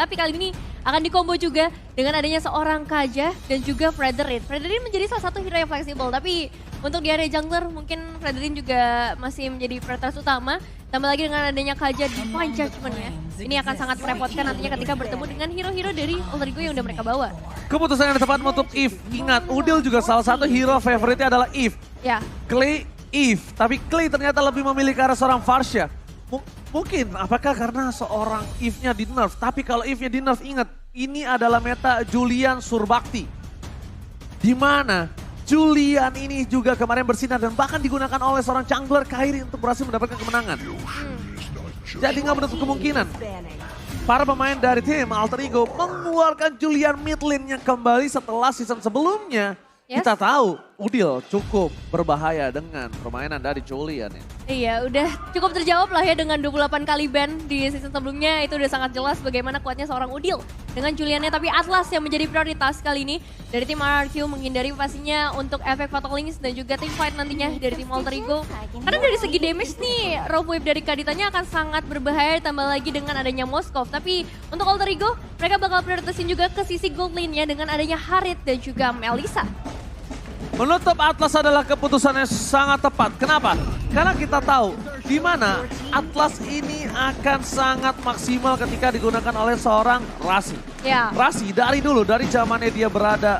Tapi kali ini akan dikombo juga dengan adanya seorang Kaja dan juga Frederick. Frederick menjadi salah satu hero yang fleksibel, tapi untuk di area jungler mungkin Frederick juga masih menjadi prioritas utama. Tambah lagi dengan adanya Kaja di Point Judgment ya. Ini akan sangat merepotkan nantinya ketika bertemu dengan hero-hero dari Alter Ego yang udah mereka bawa. Keputusan yang tepat untuk Eve. Ingat, Udil juga salah satu hero favoritnya adalah Eve. Ya. Clay, Eve. Tapi Clay ternyata lebih memilih ke arah seorang Farsha. Mungkin apakah karena seorang Eve-nya di nerf. Tapi kalau Eve-nya di nerf, ingat. Ini adalah meta Julian Surbakti. Di mana Julian ini juga kemarin bersinar dan bahkan digunakan oleh seorang jungler Kairi untuk berhasil mendapatkan kemenangan. Jadi nggak menutup kemungkinan para pemain dari tim Alter Ego mengeluarkan Julian mid lane-nya kembali setelah season sebelumnya. Kita tahu Udil cukup berbahaya dengan permainan dari Julian ya. Iya, udah cukup terjawab lah ya dengan 28 kali ban di season sebelumnya. Itu udah sangat jelas bagaimana kuatnya seorang Udil dengan Juliannya. Tapi Atlas yang menjadi prioritas kali ini dari tim RRQ menghindari pastinya untuk efek Fatal Links dan juga tim fight nantinya dari tim Alter Ego. Karena dari segi damage nih, Rogue Wave dari Kaditanya akan sangat berbahaya tambah lagi dengan adanya Moskov. Tapi untuk Alter Ego, mereka bakal prioritasin juga ke sisi gold lane-nya dengan adanya Harit dan juga Melissa. Menutup Atlas adalah keputusan yang sangat tepat. Kenapa? Karena kita tahu di mana Atlas ini akan sangat maksimal ketika digunakan oleh seorang Rasi. Ya. Rasi dari zamannya dia berada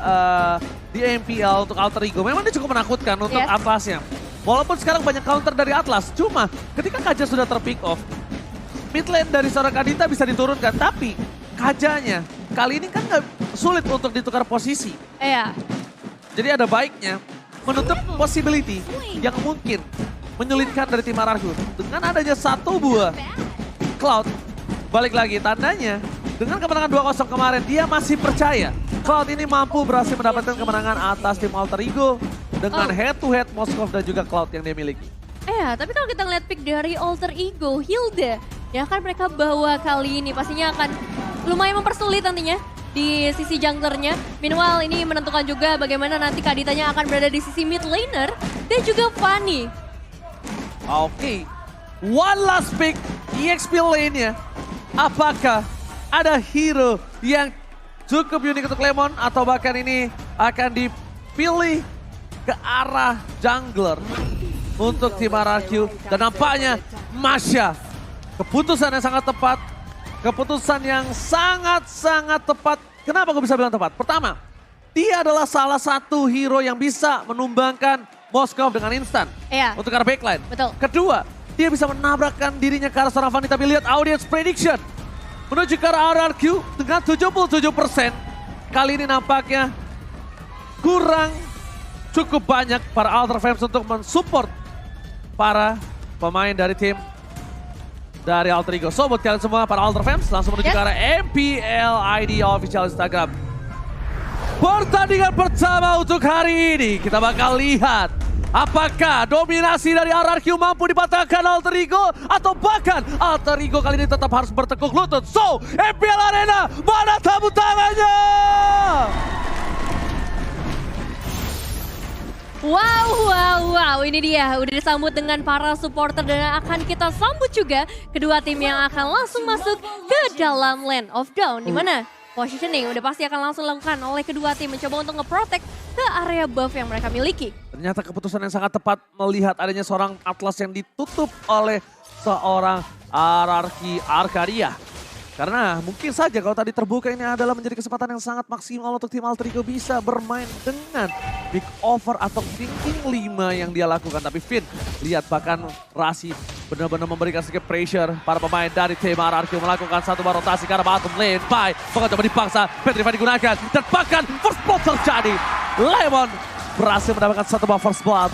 di MPL untuk Alter Ego. Memang dia cukup menakutkan untuk Atlasnya. Walaupun sekarang banyak counter dari Atlas. Cuma ketika Kaja sudah terpick off, mid lane dari seorang Kadita bisa diturunkan. Tapi Kajanya kali ini kan nggak sulit untuk ditukar posisi. Iya. Jadi ada baiknya menutup possibility yang mungkin menyulitkan dari tim RRQ. Dengan adanya satu buah Cloud, balik lagi tandanya dengan kemenangan 2-0 kemarin dia masih percaya Cloud ini mampu berhasil mendapatkan kemenangan atas tim Alter Ego dengan head to head Moskov dan juga Cloud yang dia miliki. Tapi kalau kita ngeliat pick dari Alter Ego, Hilda, ya kan mereka bawa kali ini pastinya akan lumayan mempersulit nantinya di sisi junglernya. Meanwhile ini menentukan juga bagaimana nanti Kaditanya akan berada di sisi mid laner dan juga Fanny. Oke, one last pick EXP lane-nya. Apakah ada hero yang cukup unik untuk Lemon atau bahkan ini akan dipilih ke arah jungler untuk tim RRQ. Dan nampaknya Masya, keputusan yang sangat tepat. Keputusan yang sangat-sangat tepat. Kenapa gue bisa bilang tepat? Pertama, dia adalah salah satu hero yang bisa menumbangkan Moskov dengan instan. Untuk arah backline. Betul. Kedua, dia bisa menabrakkan dirinya ke arah seorang Fanny. Tapi lihat audience prediction. Menuju ke arah RRQ dengan 77%. Kali ini nampaknya kurang cukup banyak para Alter Flames untuk mensupport para pemain dari tim dari Alter Ego. So buat kalian semua para Alter Fans langsung menuju ke arah MPL ID official Instagram. Pertandingan pertama untuk hari ini kita bakal lihat apakah dominasi dari RRQ mampu dipatahkan Alter Ego atau bahkan Alter Ego kali ini tetap harus bertekuk lutut. So MPL Arena mana tepuk tangannya? Wow, ini dia udah disambut dengan para supporter dan akan kita sambut juga kedua tim yang akan langsung masuk ke dalam Land of Dawn. Dimana positioning udah pasti akan langsung dilakukan oleh kedua tim mencoba untuk nge-protect ke area buff yang mereka miliki. Ternyata keputusan yang sangat tepat melihat adanya seorang Atlas yang ditutup oleh seorang RRQ Arcadia. Karena mungkin saja kalau tadi terbuka ini adalah menjadi kesempatan yang sangat maksimal untuk tim Alter Ego bisa bermain dengan big over atau thinking 5 yang dia lakukan. Tapi Finn, lihat bahkan Rasi benar-benar memberikan sedikit pressure para pemain dari tim RRQ melakukan satu bar rotasi ke arah bottom lane. Bahkan coba dipaksa, Petrify digunakan dan bahkan first blood terjadi. Lemon berhasil mendapatkan satu bar first blood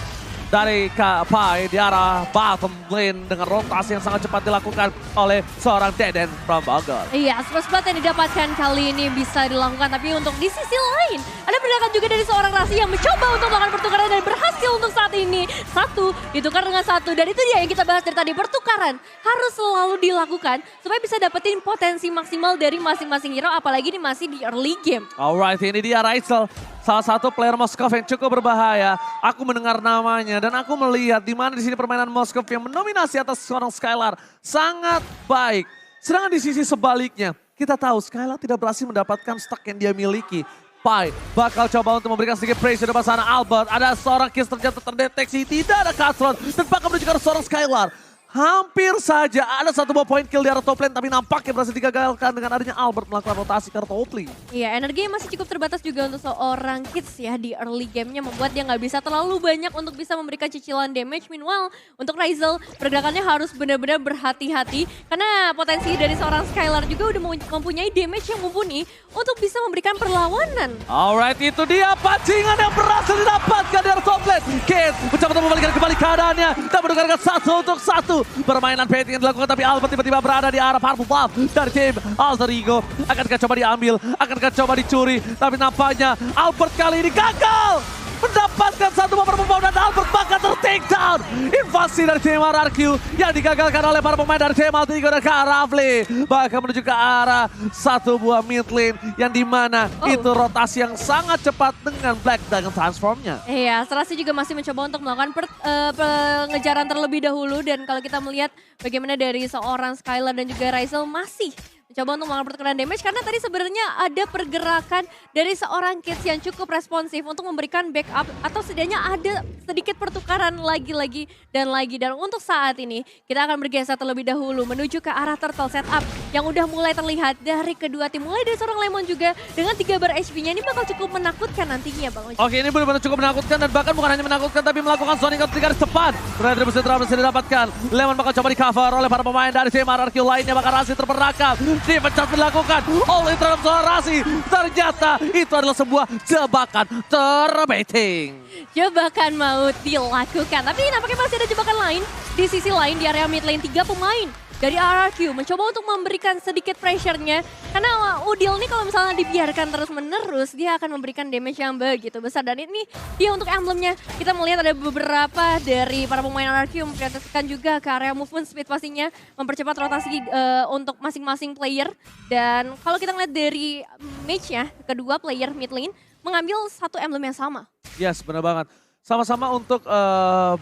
dari Pai di arah bottom lane dengan rotasi yang sangat cepat dilakukan oleh seorang Deden from Bogor. Iya, first blood yang didapatkan kali ini bisa dilakukan, tapi untuk di sisi lain ada pergerakan juga dari seorang Rasi yang mencoba untuk melakukan pertukaran dan berhasil untuk saat ini. Satu ditukar dengan satu dan itu dia yang kita bahas dari tadi, pertukaran harus selalu dilakukan supaya bisa dapetin potensi maksimal dari masing-masing hero apalagi ini masih di early game. Alright, ini dia Raisel. Salah satu player Moskov yang cukup berbahaya. Aku mendengar namanya dan aku melihat di mana di sini permainan Moskov yang mendominasi atas seorang Skylar sangat baik. Sedangkan di sisi sebaliknya, kita tahu Skylar tidak berhasil mendapatkan stack yang dia miliki. Pai bakal coba untuk memberikan sedikit pressure di sana Albert. Ada seorang Kiss ternyata terdeteksi, tidak ada Cutthroat dan bakal menuju ke seorang Skylar. Hampir saja ada satu buah point kill di arah top lane, tapi nampaknya berhasil digagalkan dengan adanya Albert melakukan rotasi ke arah top lane. Iya, energinya masih cukup terbatas juga untuk seorang Kids ya di early gamenya, membuat dia nggak bisa terlalu banyak untuk bisa memberikan cicilan damage. Meanwhile, untuk Ryzel, pergerakannya harus benar-benar berhati-hati karena potensi dari seorang Skylar juga udah mempunyai damage yang mumpuni untuk bisa memberikan perlawanan. Alright, itu dia pancingan yang berhasil didapatkan dari top lane. Kids mencoba untuk membalikan kembali keadaannya dan menukarkan 1-1. Permainan baiting yang dilakukan, tapi Albert tiba-tiba berada di arah Purple Buff dari tim Alter Ego. Akankah coba diambil, akankah coba dicuri, tapi nampaknya Albert kali ini gagal mendapatkan satu buah Purple Buff dan Albert bakal ter-take down. Invasi dari tim RRQ yang digagalkan oleh para pemain dari tim Alter Ego dan Kak Rafli. Bahkan menuju ke arah satu buah mid lane yang dimana itu rotasi yang sangat cepat dengan Black dengan transformnya. Iya, Strasi juga masih mencoba untuk melakukan pengejaran terlebih dahulu, dan kalau kita melihat bagaimana dari seorang Skylar dan juga Ryzel masih mencoba untuk melakukan pertukaran damage karena tadi sebenarnya ada pergerakan dari seorang Kids yang cukup responsif untuk memberikan backup atau setidaknya ada sedikit pertukaran lagi dan lagi. Dan untuk saat ini kita akan bergeser terlebih dahulu menuju ke arah turtle setup yang udah mulai terlihat dari kedua tim. Mulai dari seorang Lemon juga dengan 3 bar HP-nya, ini bakal cukup menakutkan nantinya Bang Oji. Oke, ini benar-benar cukup menakutkan dan bahkan bukan hanya menakutkan tapi melakukan zoning out 3 garis depan. Retribusi berhasil didapatkan. Lemon bakal coba di cover oleh para pemain dari tim RRQ lainnya, bakal Rasi terperangkap. Dipecat dilakukan oleh terhadap seorang Rasi. Ternyata itu adalah sebuah jebakan terbaiting. Jebakan mau dilakukan, tapi nampaknya masih ada jebakan lain. Di sisi lain di area mid lane 3 pemain dari RRQ mencoba untuk memberikan sedikit pressure-nya. Karena Udil nih kalau misalnya dibiarkan terus-menerus, dia akan memberikan damage yang begitu besar. Dan ini dia untuk emblemnya. Kita melihat ada beberapa dari para pemain RRQ memprioritaskan juga ke area movement speed pastinya. Mempercepat rotasi untuk masing-masing player. Dan kalau kita ngeliat dari match-nya, kedua player mid lane mengambil satu emblem yang sama. Yes, benar banget. Sama-sama untuk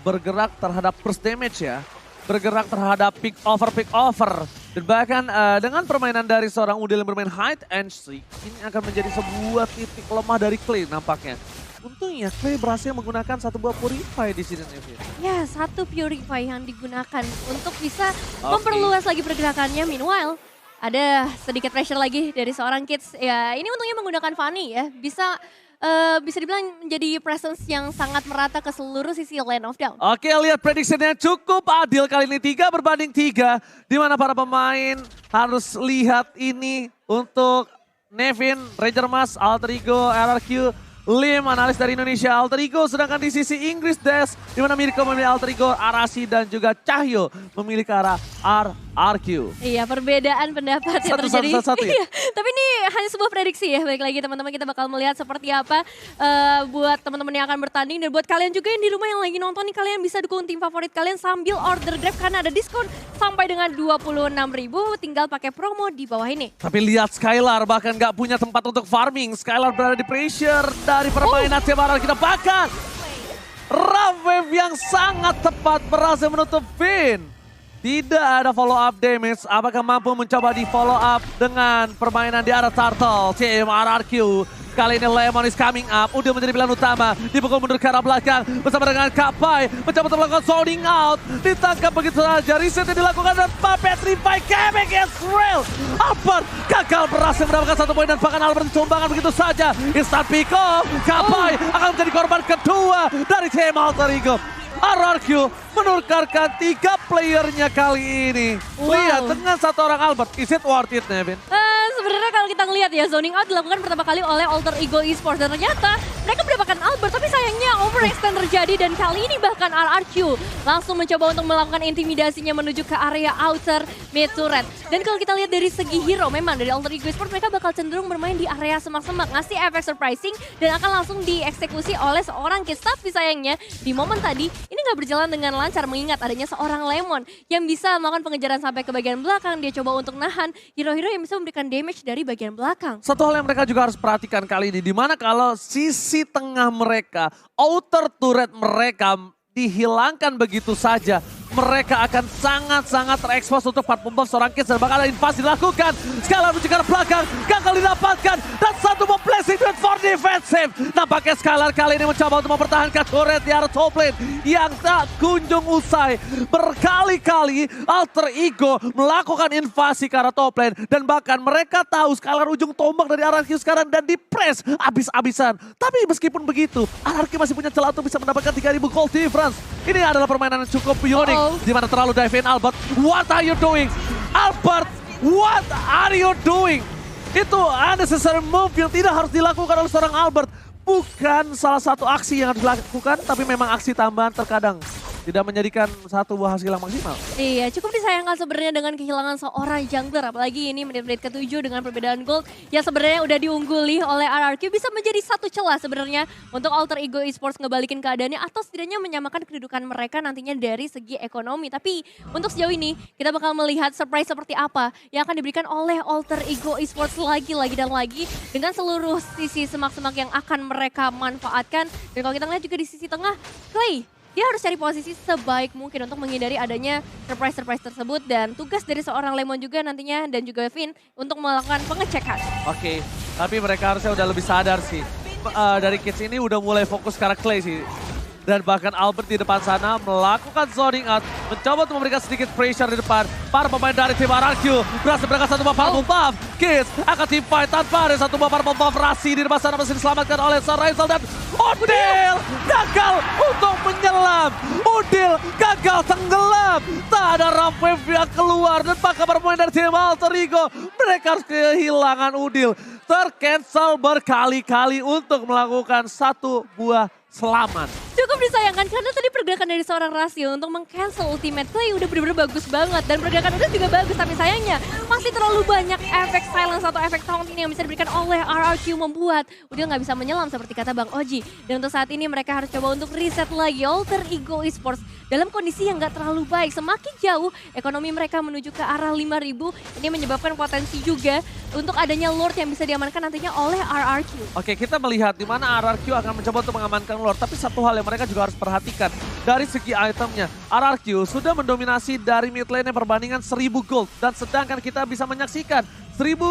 bergerak terhadap first damage ya. Bergerak terhadap pick over. Dan bahkan dengan permainan dari seorang Udil yang bermain hide and seek, ini akan menjadi sebuah titik lemah dari Clay nampaknya. Untungnya Clay berhasil menggunakan satu buah Purify di sini. Ya, satu Purify yang digunakan untuk bisa memperluas lagi pergerakannya. Meanwhile, ada sedikit pressure lagi dari seorang Kids. Ya, ini untungnya menggunakan Fanny ya. Bisa dibilang menjadi presence yang sangat merata ke seluruh sisi Land of Dawn. Oke, lihat prediksinya cukup adil kali ini 3-3. Di mana para pemain harus lihat ini untuk Nevin, Ranger Mas, Alter Ego, RRQ, Lim, analis dari Indonesia Alter Ego. Sedangkan di sisi Inggris Des, di mana Mirko memilih Alter Ego, Arasi dan juga Cahyo memilih ke arah RRQ. Iya, perbedaan pendapat yang terjadi. Satu ya? Iya, tapi ini hanya sebuah prediksi ya. Baik lagi teman-teman, kita bakal melihat seperti apa buat teman-teman yang akan bertanding. Dan buat kalian juga yang di rumah yang lagi nonton nih, kalian bisa dukung tim favorit kalian sambil order Grab karena ada diskon sampai dengan 26.000. Tinggal pakai promo di bawah ini. Tapi lihat Skylar bahkan gak punya tempat untuk farming. Skylar berada di pressure dari permainan tim RRQ. Kita bahkan Ravwave yang sangat tepat berhasil menutup Finn. Tidak ada follow up damage. Apakah mampu mencoba di follow up dengan permainan di arah Turtle tim RRQ? Kali ini Lemon is coming up. Udah menjadi pilihan utama. Dipukul mundur ke arah belakang. Bersama dengan Kapai. Mencoba untuk melakukan zoning out. Ditangkap begitu saja. Reset yang dilakukan dan Petrify. Kebek Israel. Albert gagal berhasil mendapatkan satu poin. Dan bahkan Albert ditumbangkan begitu saja. Instant pick off. Kapai akan menjadi korban kedua dari tim Alter Ego. RRQ menukarkan 3 playernya kali ini. Lihat dengan satu orang Albert. Is it worth it, Nevin? Sebenarnya kalau kita ngelihat ya, zoning out dilakukan pertama kali oleh Alter Ego Esports. Dan ternyata mereka mendapatkan Albert, tapi sayangnya overextend terjadi. Dan kali ini bahkan RRQ langsung mencoba untuk melakukan intimidasinya menuju ke area outer mid turret. Dan kalau kita lihat dari segi hero, memang dari Alter Ego Esports mereka bakal cenderung bermain di area semak-semak. Ngasih efek surprising dan akan langsung dieksekusi oleh seorang Kids. Tapi sayangnya di momen tadi, ini nggak berjalan dengan lancar mengingat adanya seorang Lemon yang bisa melakukan pengejaran sampai ke bagian belakang. Dia coba untuk nahan hero-hero yang bisa memberikan damage dari bagian belakang. Satu hal yang mereka juga harus perhatikan kali ini, dimana kalau sisi tengah mereka, outer turret mereka dihilangkan begitu saja, mereka akan sangat-sangat terekspos untuk 4 pembuff seorang Kids dan bakal ada invasi dilakukan. Skylar menuju ke arah belakang, gagal didapatkan dan satu bomb placing dan for defensive. Nampaknya Skylar kali ini mencoba untuk mempertahankan turret di arah top lane yang tak kunjung usai. Berkali-kali Alter Ego melakukan invasi ke arah top lane dan bahkan mereka tahu Skylar ujung tombak dari RRQ sekarang dan di-press abis-abisan. Tapi meskipun begitu, RRQ masih punya celah untuk bisa mendapatkan 3.000 gold difference. Ini adalah permainan yang cukup unik. Di mana terlalu dive in Albert. What are you doing? Albert, what are you doing? Itu unnecessary move yang tidak harus dilakukan oleh seorang Albert. Bukan salah satu aksi yang harus dilakukan, tapi memang aksi tambahan terkadang tidak menjadikan satu buah hasil yang maksimal. Iya, cukup disayangkan sebenarnya dengan kehilangan seorang jungler. Apalagi ini menit-menit ke-7 dengan perbedaan gold yang sebenarnya udah diungguli oleh RRQ. Bisa menjadi satu celah sebenarnya untuk Alter Ego Esports ngebalikin keadaannya atau setidaknya menyamakan kedudukan mereka nantinya dari segi ekonomi. Tapi untuk sejauh ini kita bakal melihat surprise seperti apa yang akan diberikan oleh Alter Ego Esports lagi dan lagi dengan seluruh sisi semak-semak yang akan mereka manfaatkan. Dan kalau kita lihat juga di sisi tengah, Clay, dia harus cari posisi sebaik mungkin untuk menghindari adanya surprise-surprise tersebut. Dan tugas dari seorang Lemon juga nantinya dan juga Vin untuk melakukan pengecekan. Oke, tapi mereka harusnya udah lebih sadar sih. Dari Kids ini udah mulai fokus ke arah Clay sih. Dan bahkan Albert di depan sana melakukan zoning out. Mencoba untuk memberikan sedikit pressure di depan. Para pemain dari tim RRQ berhasil berangkat satu purple buff. Kids akan team fight tanpa ada satu purple buff. Rasi di depan sana masih diselamatkan oleh Raisel dan Udil gagal untuk menyelam. Udil gagal tenggelam. Tak ada ramp wave yang keluar dan bahkan bermain dari tim Alter Ego. Mereka harus kehilangan Udil. Tercancel berkali-kali untuk melakukan satu buah selamat. Cukup disayangkan karena tadi pergerakan dari seorang Rasio untuk meng-cancel ultimate Clay udah bener-bener bagus banget. Dan pergerakan Udil juga bagus, tapi sayangnya masih terlalu banyak efek silence atau efek taunt ini yang bisa diberikan oleh RRQ membuat Udil nggak bisa menyelam seperti kata Bang Oji. Dan untuk saat ini mereka harus coba untuk reset lagi Alter Ego Esports dalam kondisi yang nggak terlalu baik. Semakin jauh ekonomi mereka menuju ke arah 5.000, ini menyebabkan potensi juga untuk adanya Lord yang bisa diamankan nantinya oleh RRQ. Oke, kita melihat di mana RRQ akan mencoba untuk mengamankan Lord, tapi satu hal yang mereka juga harus perhatikan dari segi itemnya. RRQ sudah mendominasi dari mid lane yang perbandingan 1000 gold dan sedangkan kita bisa menyaksikan 1000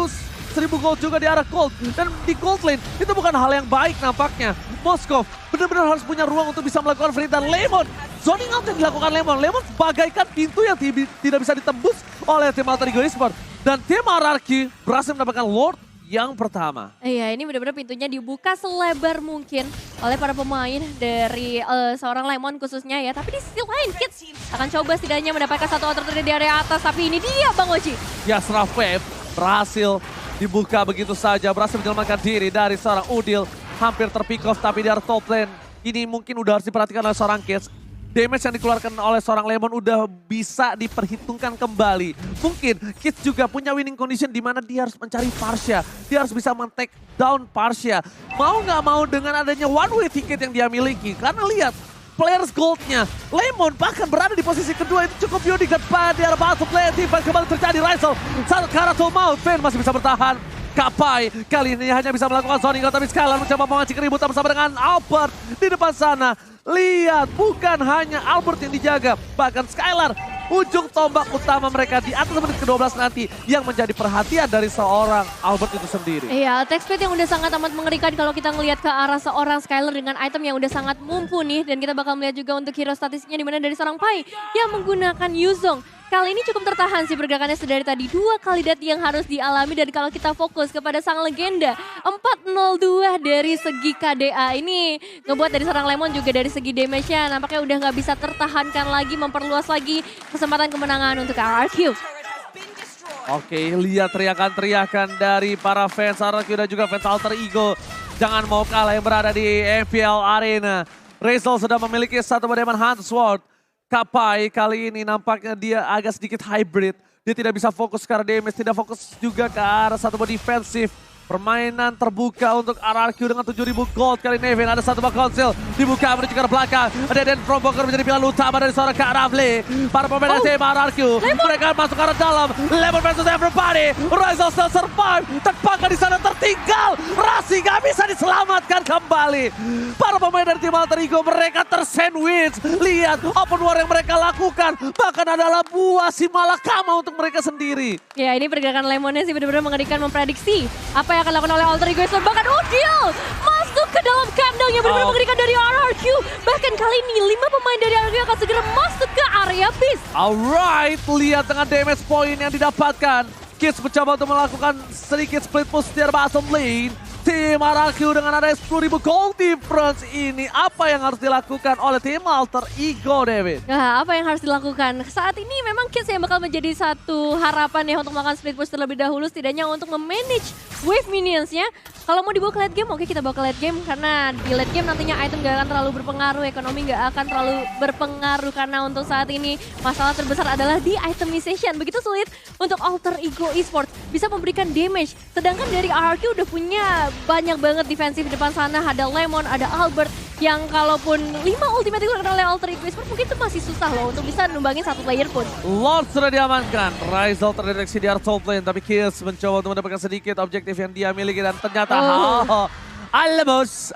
gold juga di arah gold dan di gold lane itu bukan hal yang baik nampaknya. Moskov benar-benar harus punya ruang untuk bisa melakukan free dan Lemon. Zoning out yang dilakukan Lemon bagaikan pintu yang tidak bisa ditembus oleh tim Alter Ego Esports. Dan tim RRQ berhasil mendapatkan Lord yang pertama. Iya, ini benar-benar pintunya dibuka selebar mungkin oleh para pemain dari seorang Lemon khususnya ya. Tapi di sisi lain Kids akan coba setidaknya mendapatkan satu outer di area atas. Tapi ini dia Bang Oji. Ya, Rough Wave berhasil dibuka begitu saja. Berhasil menyelamatkan diri dari seorang Udil. Hampir terpick off tapi di arah top lane. Ini mungkin udah harus diperhatikan oleh seorang Kids. Damage yang dikeluarkan oleh seorang Lemon udah bisa diperhitungkan kembali. Mungkin Kids juga punya winning condition di mana dia harus mencari Parsha. Dia harus bisa men-take down Parsha. Mau nggak mau dengan adanya one way ticket yang dia miliki. Karena lihat players goldnya. Lemon bahkan berada di posisi kedua itu cukup unik. Dan pada arah battle play defense kembali terjadi. Raisel satu Karatul Maut. Fen masih bisa bertahan. Kapai kali ini hanya bisa melakukan zoning out, tapi Skylar mencoba memancing keributan bersama dengan Albert di depan sana. Lihat, bukan hanya Albert yang dijaga, bahkan Skylar ujung tombak utama mereka di atas menit ke-12 nanti yang menjadi perhatian dari seorang Albert itu sendiri. Iya, attack speed yang udah sangat amat mengerikan kalau kita ngelihat ke arah seorang Skylar dengan item yang udah sangat mumpuni. Dan kita bakal melihat juga untuk hero statistiknya di mana dari seorang Pai yang menggunakan Yuzong. Kali ini cukup tertahan sih pergerakannya sedari tadi. 2 kali death yang harus dialami dan kalau kita fokus kepada sang legenda 402 dari segi KDA ini ngebuat dari seorang Lemon juga dari segi damage-nya nampaknya udah nggak bisa tertahankan lagi, memperluas lagi kesempatan kemenangan untuk RRQ. Oke, lihat teriakan-teriakan dari para fans RRQ dan juga fans Alter Ego. Jangan mau kalah yang berada di MPL Arena. Raisel sudah memiliki satu Diamond Hunt Sword. Kapai kali ini nampaknya dia agak sedikit hybrid. Dia tidak bisa fokus ke arah damage, tidak fokus juga ke arah satu defensif. Permainan terbuka untuk RRQ dengan 7.000 gold kali ini. Ada satu bak konsil dibuka menuju ke belakang. Ada Dan Fromboker menjadi pilihan utama dari seorang Kak Rafli. Para pemain dari tim RRQ. Mereka masuk ke arah dalam. Lemon versus everybody. Rizal still survive. Terpangga di sana tertinggal. Rasi gak bisa diselamatkan kembali. Para pemain dari tim Alter Ego mereka tersandwich. Lihat open war yang mereka lakukan. Bahkan adalah buah si malakama untuk mereka sendiri. Ya ini pergerakan Lemonnya sih benar-benar mengerikan, memprediksi apa yang akan dilakukan oleh Alter Ego. Bahkan Udil masuk ke dalam kandang yang benar-benar mengerikan dari RRQ. Bahkan kali ini 5 pemain dari RRQ akan segera masuk ke area Beast. Alright, lihat dengan damage point yang didapatkan. Kids mencoba untuk melakukan sedikit split push di bottom lane. Tim RRQ dengan ada 10.000 gold difference ini, apa yang harus dilakukan oleh tim Alter Ego, David? Nah, apa yang harus dilakukan? Saat ini memang Kids yang bakal menjadi satu harapan ya untuk melakukan split push terlebih dahulu, setidaknya untuk memanage wave minionsnya. Kalau mau dibawa ke late game, oke kita bawa ke late game, karena di late game nantinya item gak akan terlalu berpengaruh, ekonomi gak akan terlalu berpengaruh, karena untuk saat ini masalah terbesar adalah di itemization. Begitu sulit untuk Alter Ego Esports bisa memberikan damage, sedangkan dari RRQ udah punya banyak banget defensif di depan sana. Ada Lemon, ada Albert, yang kalaupun 5 ultimate digunakan oleh Alter Ego Esports mungkin itu masih susah loh untuk bisa numbangin satu player pun. Lord sudah diamankan, Rizal terdeteksi di area top lane, tapi Kills mencoba untuk mendapatkan sedikit objektif yang dia miliki dan ternyata Alemos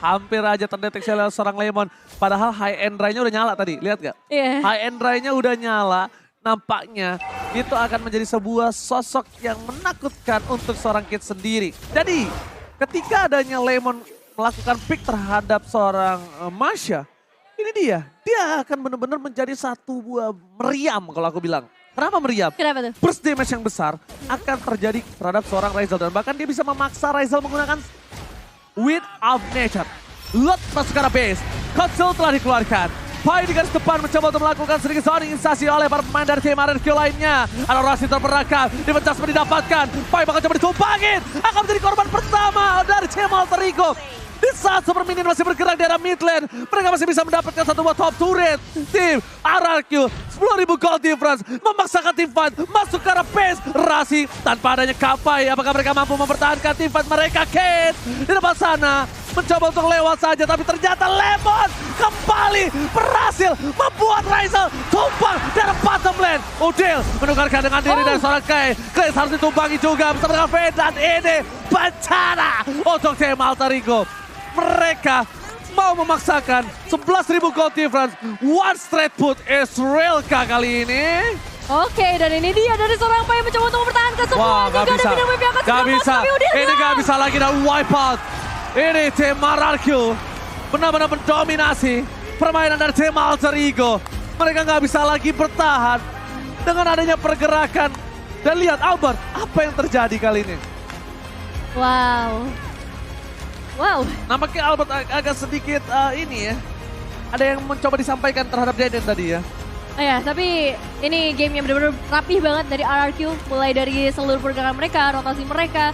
hampir aja terdeteksi oleh seorang Lemon. Padahal high end ray-nya udah nyala tadi, lihat gak? Yeah. High end ray-nya udah nyala, nampaknya itu akan menjadi sebuah sosok yang menakutkan untuk seorang Kids sendiri. Jadi ketika adanya Lemon melakukan pick terhadap seorang Masha, ini dia akan benar-benar menjadi satu buah meriam kalau aku bilang. Kenapa meriam? Kenapa tuh? Burst damage yang besar akan terjadi terhadap seorang Rizal. Dan bahkan dia bisa memaksa Rizal menggunakan Wind of Nature. Lot masuk ke arah base. Konsol telah dikeluarkan. Pai di garis depan mencoba untuk melakukan sedikit zoning instasi oleh para pemain dari tim RRQ lainnya. Ada Rasi terperangkap, defense didapatkan. Pai bakal coba ditumpangin. Akan menjadi korban pertama dari tim Alter Ego. Di saat Super Minion masih bergerak di arah mid lane, mereka masih bisa mendapatkan satu buah top turret. Tim RRQ 10.000 gold difference memaksakan tim fight masuk ke arah base. Rasi tanpa adanya Kapai, apakah mereka mampu mempertahankan tim fight mereka? Kate di depan sana mencoba untuk lewat saja, tapi ternyata Lemon kembali berhasil membuat Rizal tumbang dari bottom lane. Udil menukarkan dengan diri dari seorang Kai. Kai harus ditumbangi juga bersama dengan Fade, dan ini bencana untuk tim Alter Ego. Mereka mau memaksakan 11.000 gold difference. One straight put Israelka kali ini. Oke, dan ini dia dari seorang Pai yang mencoba untuk mempertahankan semua. Wah, gak bisa. Gak bisa. Ini gak bisa lagi dan wipe out. Ini tim RRQ benar-benar mendominasi permainan dari tim Alter Ego. Mereka gak bisa lagi bertahan dengan adanya pergerakan. Dan lihat Albert, apa yang terjadi kali ini? Wow. Nampaknya Albert agak sedikit ini ya. Ada yang mencoba disampaikan terhadap Deden tadi ya. Ya, tapi ini game yang benar-benar rapih banget dari RRQ. Mulai dari seluruh pergerakan mereka, rotasi mereka,